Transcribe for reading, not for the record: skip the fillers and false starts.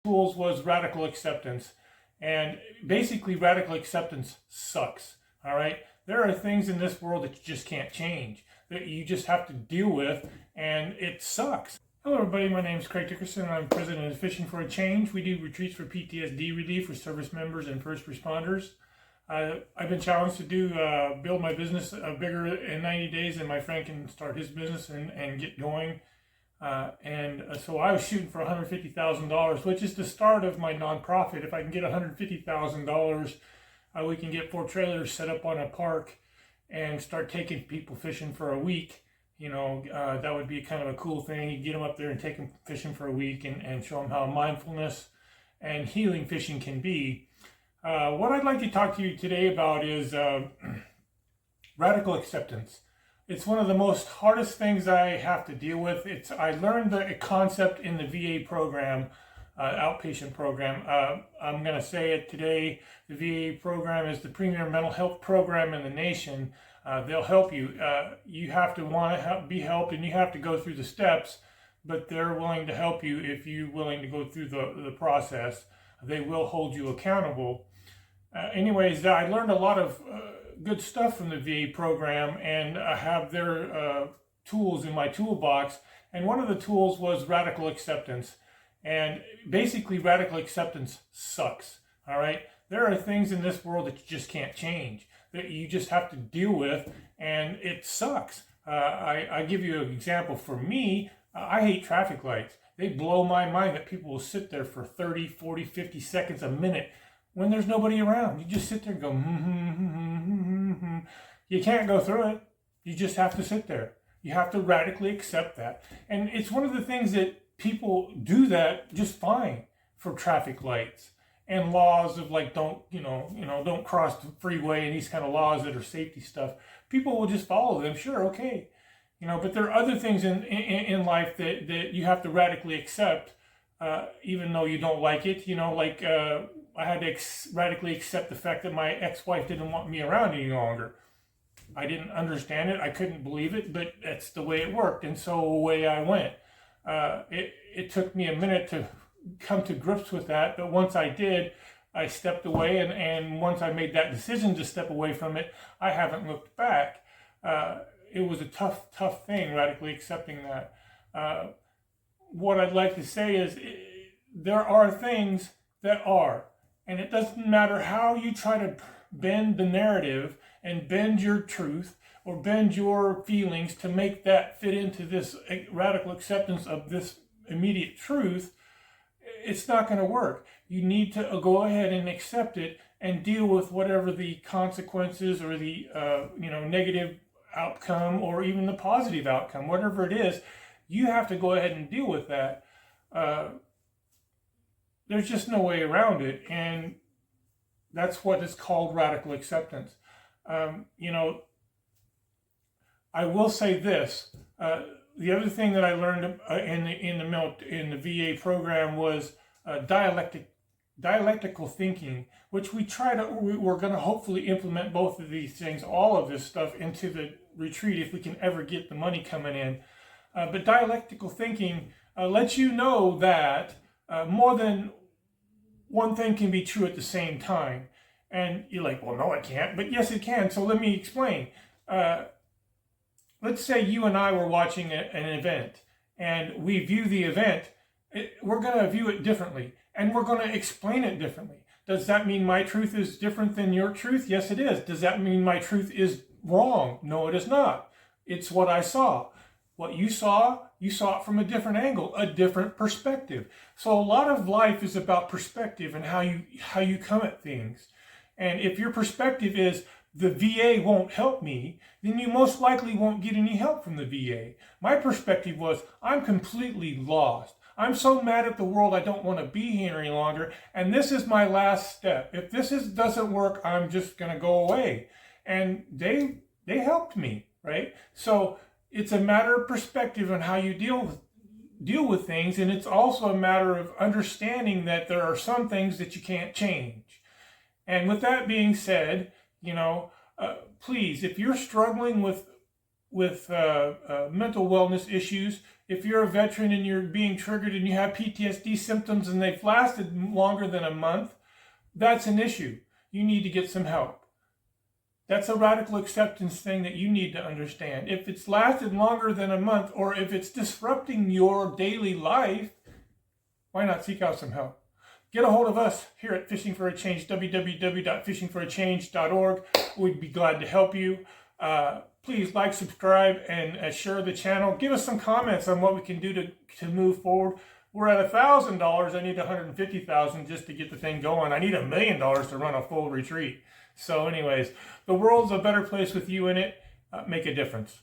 tools was radical acceptance. And basically, radical acceptance sucks. All right. There are things in this world that you just can't change, that you just have to deal with, and it sucks. Hello, everybody. My name is Craig Dickerson, and I'm president of Fishing for a Change. We do retreats for PTSD relief for service members and first responders. I've been challenged to build my business bigger in 90 days, and my friend can start his business and get going. So I was shooting for $150,000, which is the start of my nonprofit. If I can get $150,000, we can get 4 trailers set up on a park and start taking people fishing for a week. That would be kind of a cool thing. You get them up there and take them fishing for a week and show them how mindfulness and healing fishing can be. What I'd like to talk to you today about is radical acceptance. It's one of the most hardest things I have to deal with. I learned the concept in the VA program, outpatient program. I'm going to say it today. The VA program is the premier mental health program in the nation. They'll help you. You have to want to be helped, and you have to go through the steps, but they're willing to help you if you're willing to go through the process. They will hold you accountable. Anyways, I learned a lot of good stuff from the VA program, and I have their tools in my toolbox. And one of the tools was radical acceptance. And basically, radical acceptance sucks. All right. There are things in this world that you just can't change, that you just have to deal with, and it sucks. I give you an example. For me, I hate traffic lights. They blow my mind that people will sit there for 30, 40, 50 seconds, a minute, when there's nobody around. You just sit there and go, You can't go through it. You just have to sit there. You have to radically accept that. And it's one of the things that people do that just fine for traffic lights and laws of like, don't cross the freeway and these kind of laws that are safety stuff. People will just follow them. Sure. Okay. But there are other things in life that you have to radically accept, even though you don't like it. I had to radically accept the fact that my ex-wife didn't want me around any longer. I didn't understand it. I couldn't believe it, but that's the way it worked. And so away I went. It took me a minute to come to grips with that. But once I did, I stepped away. And once I made that decision to step away from it, I haven't looked back. It was a tough thing, radically accepting that. What I'd like to say is there are things that are. And it doesn't matter how you try to bend the narrative and bend your truth or bend your feelings to make that fit into this radical acceptance of this immediate truth, it's not going to work. You need to go ahead and accept it and deal with whatever the consequences or the negative outcome or even the positive outcome, whatever it is. You have to go ahead and deal with that. There's just no way around it, and that's what is called radical acceptance. I will say this: the other thing that I learned in the VA program was dialectical thinking, which we're going to hopefully implement both of these things, all of this stuff, into the retreat if we can ever get the money coming in. But dialectical thinking lets you know that more than one thing can be true at the same time. And you're like, well, no, it can't. But yes, it can. So let me explain. Let's say you and I were watching an event, and we view the event. We're going to view it differently, and we're going to explain it differently. Does that mean my truth is different than your truth? Yes, it is. Does that mean my truth is wrong? No, it is not. It's what I saw. What you saw it from a different angle, a different perspective. So a lot of life is about perspective and how you come at things. And if your perspective is the VA won't help me, then you most likely won't get any help from the VA. My perspective was, I'm completely lost. I'm so mad at the world, I don't want to be here any longer. And this is my last step. If doesn't work, I'm just going to go away. And they helped me, right? So it's a matter of perspective on how you deal with things, and it's also a matter of understanding that there are some things that you can't change. And with that being said, please, if you're struggling with mental wellness issues, If you're a veteran and you're being triggered and you have PTSD symptoms and they've lasted longer than a month, that's an issue. You need to get some help. That's a radical acceptance thing that you need to understand. If it's lasted longer than a month, or if it's disrupting your daily life, why not seek out some help? Get a hold of us here at Fishing for a Change, www.fishingforachange.org. We'd be glad to help you. Please like, subscribe, and share the channel. Give us some comments on what we can do to move forward. We're at $1,000. I need $150,000 just to get the thing going. I need $1 million to run a full retreat. So anyways, the world's a better place with you in it. Make a difference.